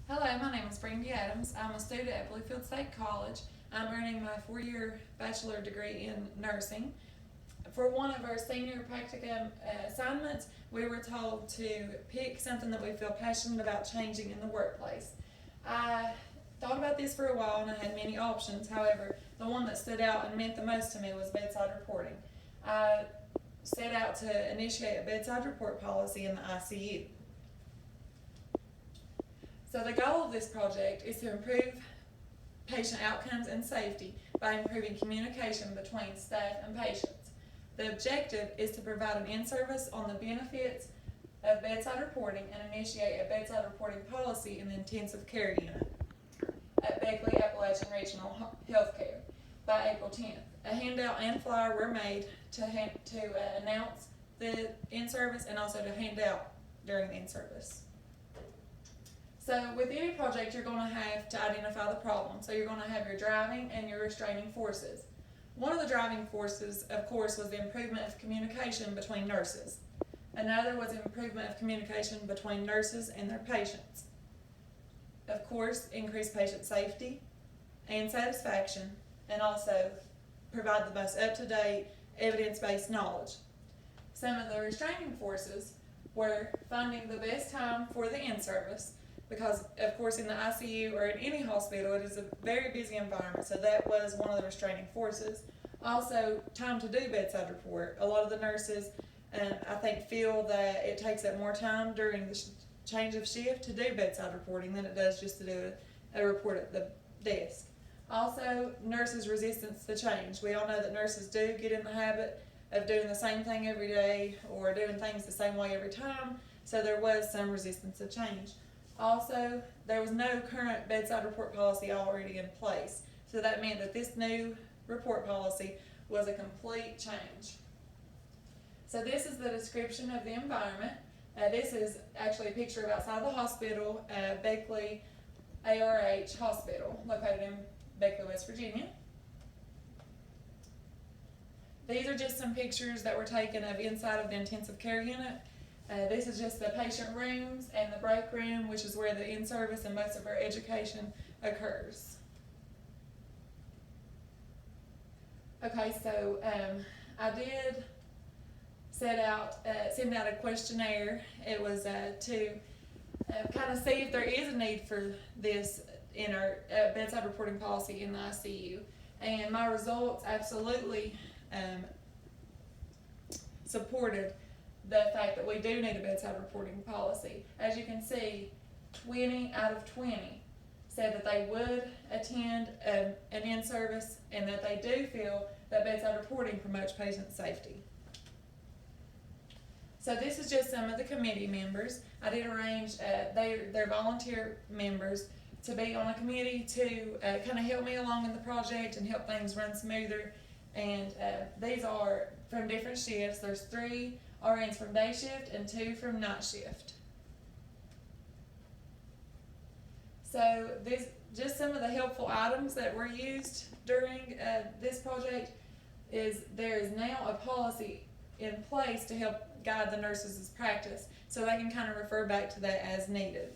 Hello, my name is Brandy Adams. I'm a student at Bluefield State College. I'm earning my four-year bachelor degree in nursing. For one of our senior practicum assignments, we were told to pick something that we feel passionate about changing in the workplace. I thought about this for a while and I had many options. However, the one that stood out and meant the most to me was bedside reporting. I set out to initiate a bedside report policy in the ICU. So the goal of this project is to improve patient outcomes and safety by improving communication between staff and patients. The objective is to provide an in-service on the benefits of bedside reporting and initiate a bedside reporting policy in the intensive care unit at Beckley Appalachian Regional Healthcare by April 10th. A handout and flyer were made to announce the in-service and also to hand out during the in-service. So with any project, you're going to have to identify the problem. So you're going to have your driving and your restraining forces. One of the driving forces, of course, was the improvement of communication between nurses. Another was improvement of communication between nurses and their patients. Of course, increase patient safety and satisfaction, and also provide the most up-to-date evidence-based knowledge. Some of the restraining forces were finding the best time for the in-service, because of course in the ICU or in any hospital it is a very busy environment, so that was one of the restraining forces. Also, time to do bedside report. A lot of the nurses I think feel that it takes up more time during the change of shift to do bedside reporting than it does just to do a report at the desk. Also, nurses' resistance to change. We all know that nurses do get in the habit of doing the same thing every day or doing things the same way every time, so there was some resistance to change. Also, there was no current bedside report policy already in place, so that meant that this new report policy was a complete change. So this is the description of the environment. This is actually a picture of outside the hospital, Beckley ARH Hospital, located in Beckley, West Virginia. These are just some pictures that were taken of inside of the intensive care unit. This is just the patient rooms and the break room, which is where the in-service and most of our education occurs. Okay, so I did send out a questionnaire. It was to kind of see if there is a need for this in our bedside reporting policy in the ICU. And my results absolutely supported the fact that we do need a bedside reporting policy. As you can see, 20 out of 20 said that they would attend an in-service and that they do feel that bedside reporting promotes patient safety. So this is just some of the committee members. I did arrange, they're volunteer members, to be on a committee to kind of help me along in the project and help things run smoother. And these are from different shifts. There's 3 RNs from day shift and 2 from night shift. So this just some of the helpful items that were used during this project is there is now a policy in place to help guide the nurses' practice, so they can kind of refer back to that as needed.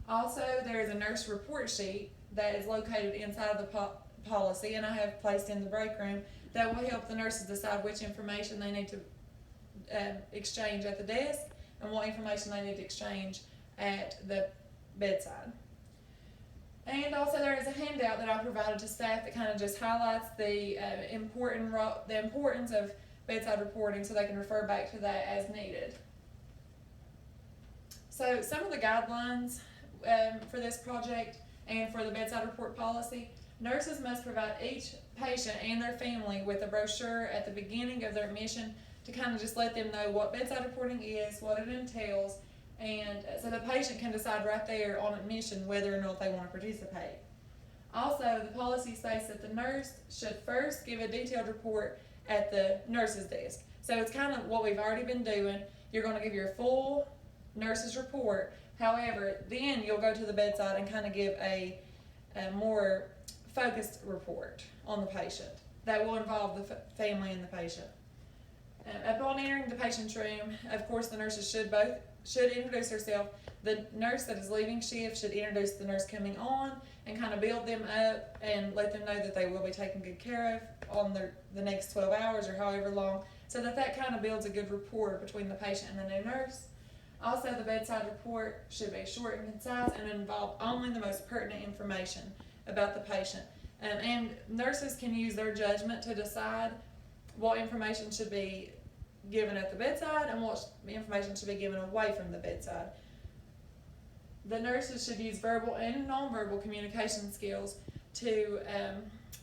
Also, there is a nurse report sheet that is located inside of the policy, and I have placed in the break room, that will help the nurses decide which information they need to exchange at the desk and what information they need to exchange at the bedside. And also there is a handout that I provided to staff that kind of just highlights the importance of bedside reporting, so they can refer back to that as needed. So some of the guidelines for this project and for the bedside report policy: nurses must provide each patient and their family with a brochure at the beginning of their admission to kind of just let them know what bedside reporting is, what it entails, and so the patient can decide right there on admission whether or not they want to participate. Also, the policy states that the nurse should first give a detailed report at the nurse's desk. So it's kind of what we've already been doing. You're going to give your full nurse's report. However, then you'll go to the bedside and kind of give a more focused report on the patient that will involve the family and the patient. Upon entering the patient's room, of course, the nurses should introduce herself. The nurse that is leaving shift should introduce the nurse coming on and kind of build them up and let them know that they will be taken good care of on the next 12 hours or however long, so that kind of builds a good rapport between the patient and the new nurse. Also, the bedside report should be short and concise and involve only the most pertinent information about the patient. And nurses can use their judgment to decide what information should be given at the bedside and what information should be given away from the bedside. The nurses should use verbal and nonverbal communication skills to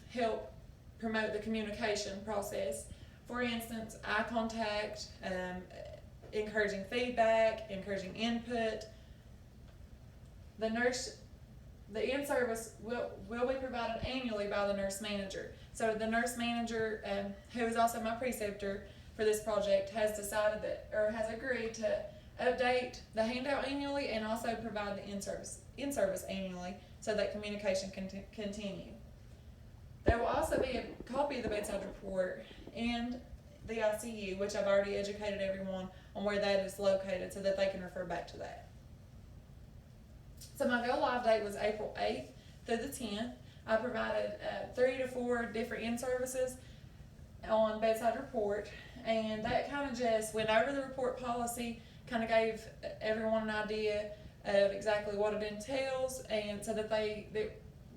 help promote the communication process. For instance, eye contact, encouraging feedback, encouraging input. The in-service will be provided annually by the nurse manager. So the nurse manager, who is also my preceptor for this project, has decided that, or has agreed to update the handout annually and also provide the in-service annually so that communication can continue. There will also be a copy of the bedside report and the ICU, which I've already educated everyone on where that is located so that they can refer back to that. So my go live date was April 8th through the 10th. I provided 3 to 4 different in-services on bedside report, and that kind of just went over the report policy, kind of gave everyone an idea of exactly what it entails, and so that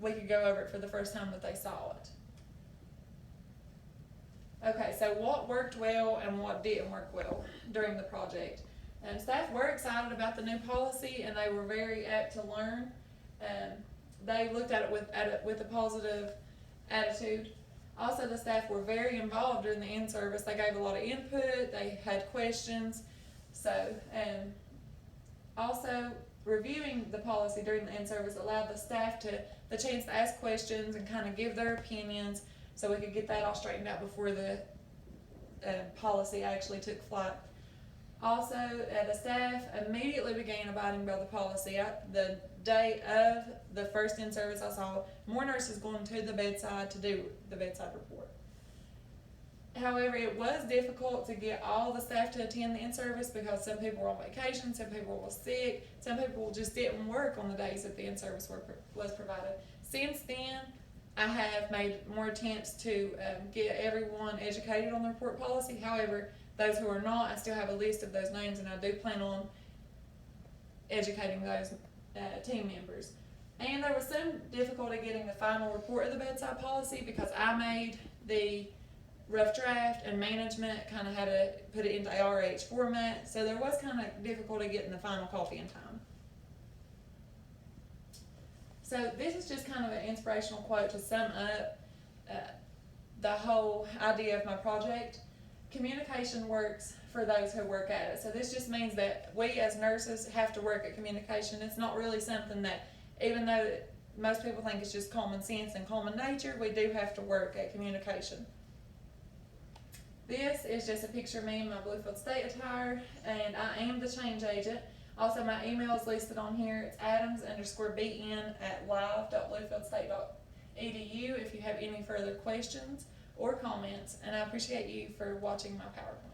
we could go over it for the first time that they saw it. Okay, so what worked well and what didn't work well during the project. Staff were excited about the new policy and they were very apt to learn. They looked at it with a positive attitude. Also, the staff were very involved during the in-service. They gave a lot of input, they had questions. So, also reviewing the policy during the in-service allowed the staff the chance to ask questions and kind of give their opinions, so we could get that all straightened out before the policy actually took flight. Also, the staff immediately began abiding by the policy. The day of the first in-service, I saw more nurses going to the bedside to do the bedside report. However, it was difficult to get all the staff to attend the in-service because some people were on vacation, some people were sick, some people just didn't work on the days that the in-service was provided. Since then, I have made more attempts to get everyone educated on the report policy. However, those who are not, I still have a list of those names, and I do plan on educating those team members. And there was some difficulty getting the final report of the bedside policy because I made the rough draft and management kind of had to put it into ARH format, so there was kind of difficulty getting the final copy in time. So this is just kind of an inspirational quote to sum up the whole idea of my project. Communication works for those who work at it. So this just means that we as nurses have to work at communication. It's not really something that, even though most people think it's just common sense and common nature, we do have to work at communication. This is just a picture of me in my Bluefield State attire, and I am the change agent. Also, my email is listed on here. It's adams_bn@live.bluefieldState.edu if you have any further questions or comments, and I appreciate you for watching my PowerPoint.